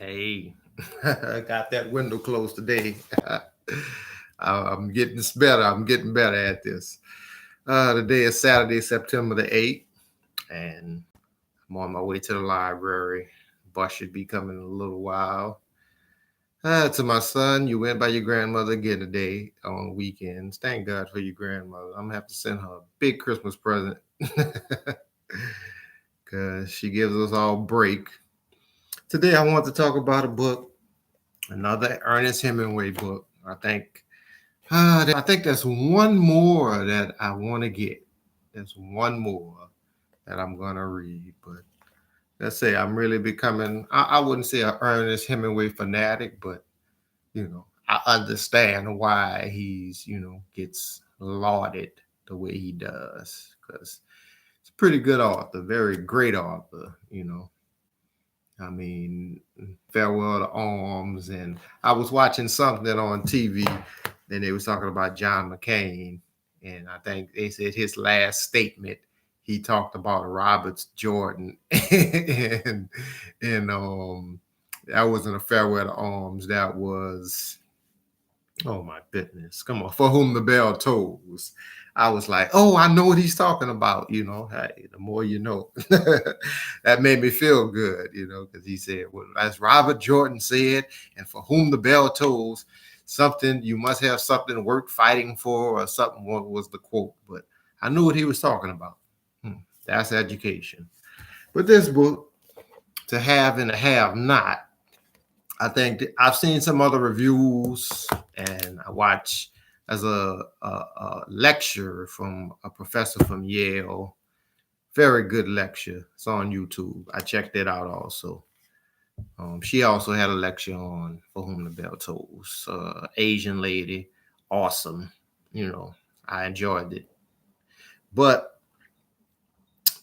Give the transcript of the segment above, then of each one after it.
Hey, I got that window closed today. I'm getting this better. I'm getting better at this. Today is Saturday, September the 8th, and I'm on my way to the library. Bus should be coming in a little while. To my son, you went by your grandmother again today on weekends. Thank God for your grandmother. I'm gonna have to send her a big Christmas present because she gives us all break. Today, I want to talk about a book, another Ernest Hemingway book. I think there's one more that I want to get. There's one more that I'm gonna read, but let's say I'm really becoming. I wouldn't say an Ernest Hemingway fanatic, but I understand why gets lauded the way he does because it's a pretty good author, very great author. I mean, Farewell to Arms, and I was watching something on TV, and they was talking about John McCain, and I think they said his last statement he talked about Robert Jordan, and that wasn't a Farewell to Arms. That was, oh my goodness, come on, For Whom the Bell Tolls. I was like, oh, I know what he's talking about. Hey, the more you know. That made me feel good, because he said, well, as Robert Jordan said, and for whom the bell tolls, something, you must have something worth fighting for, or something was the quote. But I knew what he was talking about. That's education. But this book, To Have and to Have Not, I think I've seen some other reviews, and I watched as a lecture from a professor from Yale. Very good lecture. It's on YouTube. I checked it out also. She also had a lecture on For Whom the Bell Tolls. Asian lady, awesome. I enjoyed it. But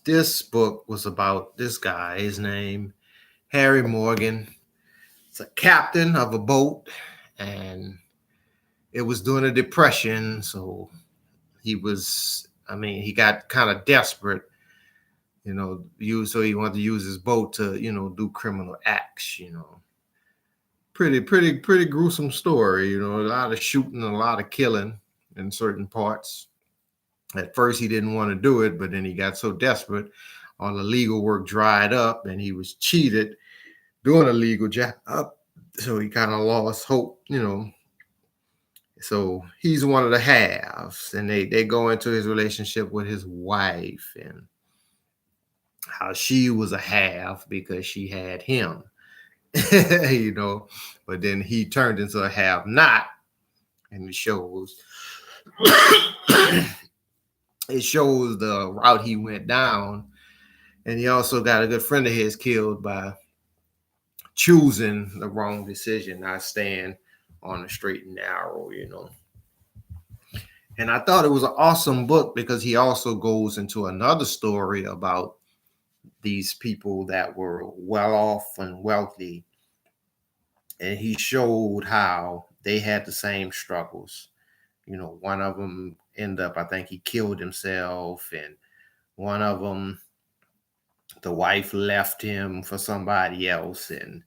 this book was about this guy. His name, Harry Morgan. It's a captain of a boat, and it was during the Depression, so he got kind of desperate, so he wanted to use his boat to, do criminal acts, Pretty gruesome story, a lot of shooting, a lot of killing in certain parts. At first, he didn't want to do it, but then he got so desperate, all the legal work dried up, and he was cheated doing a legal job. So he kind of lost hope, So he's one of the halves, and they go into his relationship with his wife and how she was a half because she had him, but then he turned into a have not, and it shows the route he went down. And he also got a good friend of his killed by choosing the wrong decision, not staying on the straight and narrow, And I thought it was an awesome book because he also goes into another story about these people that were well off and wealthy. And he showed how they had the same struggles. One of them ended up, I think he killed himself, and one of them, the wife left him for somebody else. And,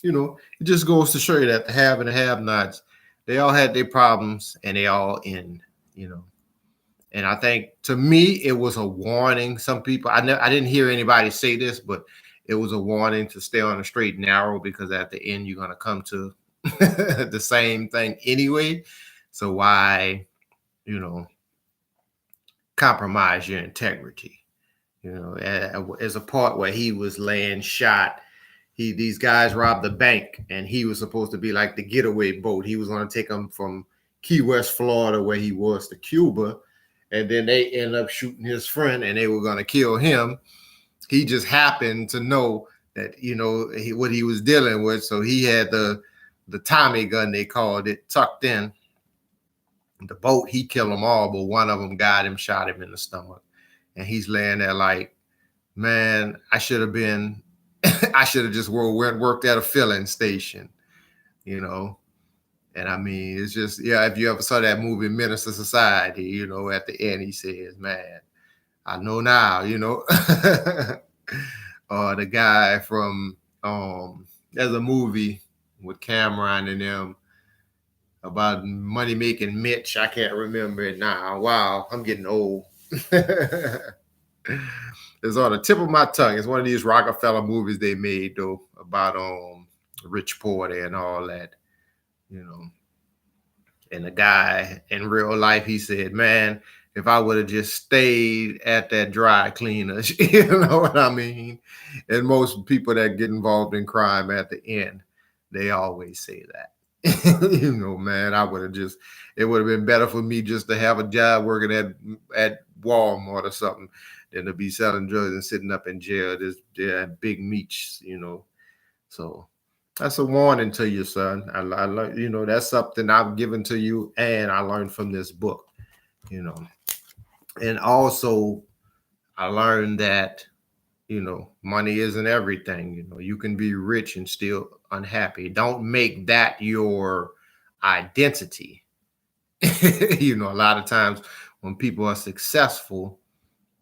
it just goes to show you that the have and the have nots, they all had their problems and they all end, And I think, to me, it was a warning. Some people, I didn't hear anybody say this, but it was a warning to stay on the straight and narrow, because at the end, you're going to come to the same thing anyway. So why, compromise your integrity? As a part where he was laying shot, these guys robbed the bank, and he was supposed to be like the getaway boat. He was going to take them from Key West, Florida, where he was, to Cuba. And then they end up shooting his friend, and they were going to kill him. He just happened to know that, what he was dealing with. So he had the Tommy gun, they called it, tucked in the boat. He killed them all, but one of them got him, shot him in the stomach. And he's laying there like, man, I should have just worked at a filling station, And I mean, it's just, if you ever saw that movie, Minister Society, at the end, he says, man, I know now, or the guy from There's a movie with Cameron and them about money making Mitch. I can't remember it now. Wow, I'm getting old. It's on the tip of my tongue. It's one of these Rockefeller movies they made though about Rich Porter and all that, you know. And the guy in real life, he said, "Man, if I would have just stayed at that dry cleaners," you know what I mean? And most people that get involved in crime at the end, they always say that. You know, man, I would have just, it would have been better for me just to have a job working at Walmart or something than to be selling drugs and sitting up in jail. This big meats, you know. So that's a warning to you, son. I learned, you know, that's something I've given to you, and I learned from this book, you know. And also, I learned that, you know, money isn't everything. You know, you can be rich and still unhappy. Don't make that your identity. You know, a lot of times when people are successful,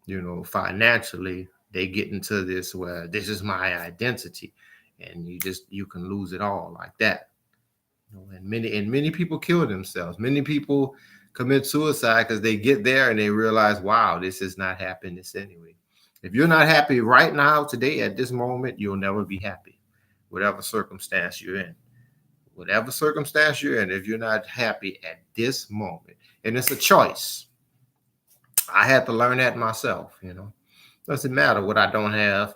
you know, financially, they get into this where this is my identity, and you can lose it all like that. You know, and many people kill themselves. Many people commit suicide because they get there and they realize, wow, this is not happiness anyway. If you're not happy right now, today, at this moment, you'll never be happy, whatever circumstance you're in. Whatever circumstance you're in, if you're not happy at this moment, and it's a choice. I had to learn that myself, you know. Doesn't matter what I don't have,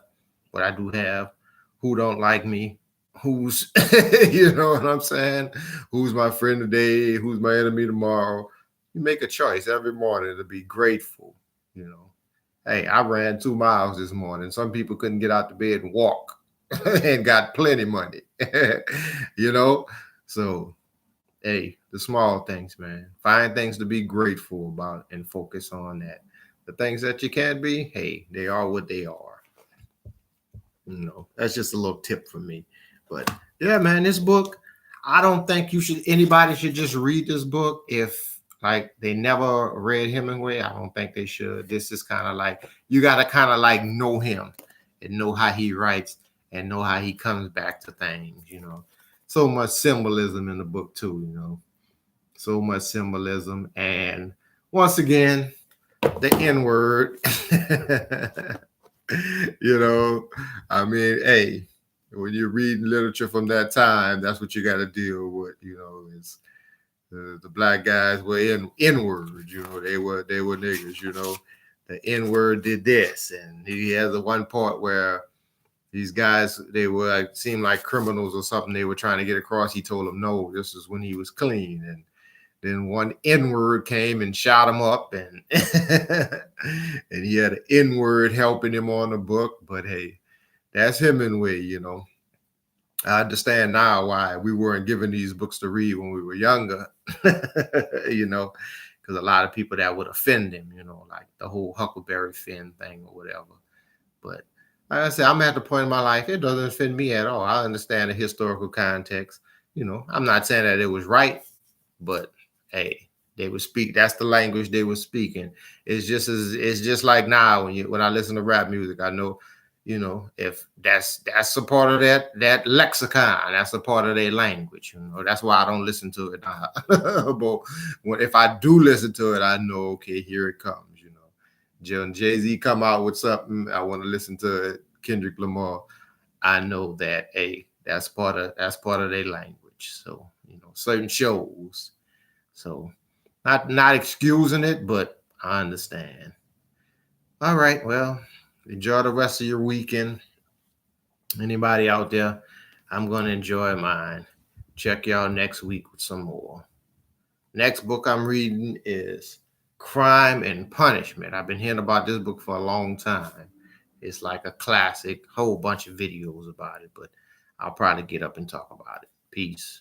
what I do have, who don't like me, who's, you know what I'm saying? Who's my friend today, who's my enemy tomorrow. You make a choice every morning to be grateful, you know. Hey, I ran 2 miles this morning. Some people couldn't get out the bed and walk and got plenty money, you know? So, hey, the small things, man. Find things to be grateful about and focus on that. The things that you can't be, hey, they are what they are. You know, that's just a little tip for me. But yeah, man, this book, I don't think anybody should just read this book if like they never read Hemingway. I don't think they should. This is kind of like you got to kind of like know him and know how he writes and know how he comes back to things, you know. So much symbolism in the book too, you know. So much symbolism. And once again, the N word. You know, I mean, hey, when you're reading literature from that time, that's what you got to deal with. You know, is the black guys were in words. You know, they were niggers. You know, the N word did this, and he has a one part where these guys they were like seemed like criminals or something. They were trying to get across. He told them no. This is when he was clean, and then one N-word came and shot him up, and and he had an N-word helping him on the book. But hey, that's Hemingway, you know. I understand now why we weren't given these books to read when we were younger, you know, because a lot of people that would offend him, you know, like the whole Huckleberry Finn thing or whatever. But like I said, I'm at the point in my life, it doesn't offend me at all. I understand the historical context. You know, I'm not saying that it was right, but hey, they would speak. That's the language they were speaking. It's just like now when I listen to rap music, I know, you know, if that's a part of that lexicon, that's a part of their language. You know, that's why I don't listen to it. But if I do listen to it, I know, okay, here it comes. You know, Jay-Z come out with something, I want to listen to it. Kendrick Lamar, I know that hey, that's part of their language. So you know, certain shows. So not excusing it, but I understand. All right, well, enjoy the rest of your weekend. Anybody out there, I'm gonna enjoy mine. Check y'all next week with some more. Next book I'm reading is Crime and Punishment. I've been hearing about this book for a long time. It's like a classic, whole bunch of videos about it, but I'll probably get up and talk about it. Peace.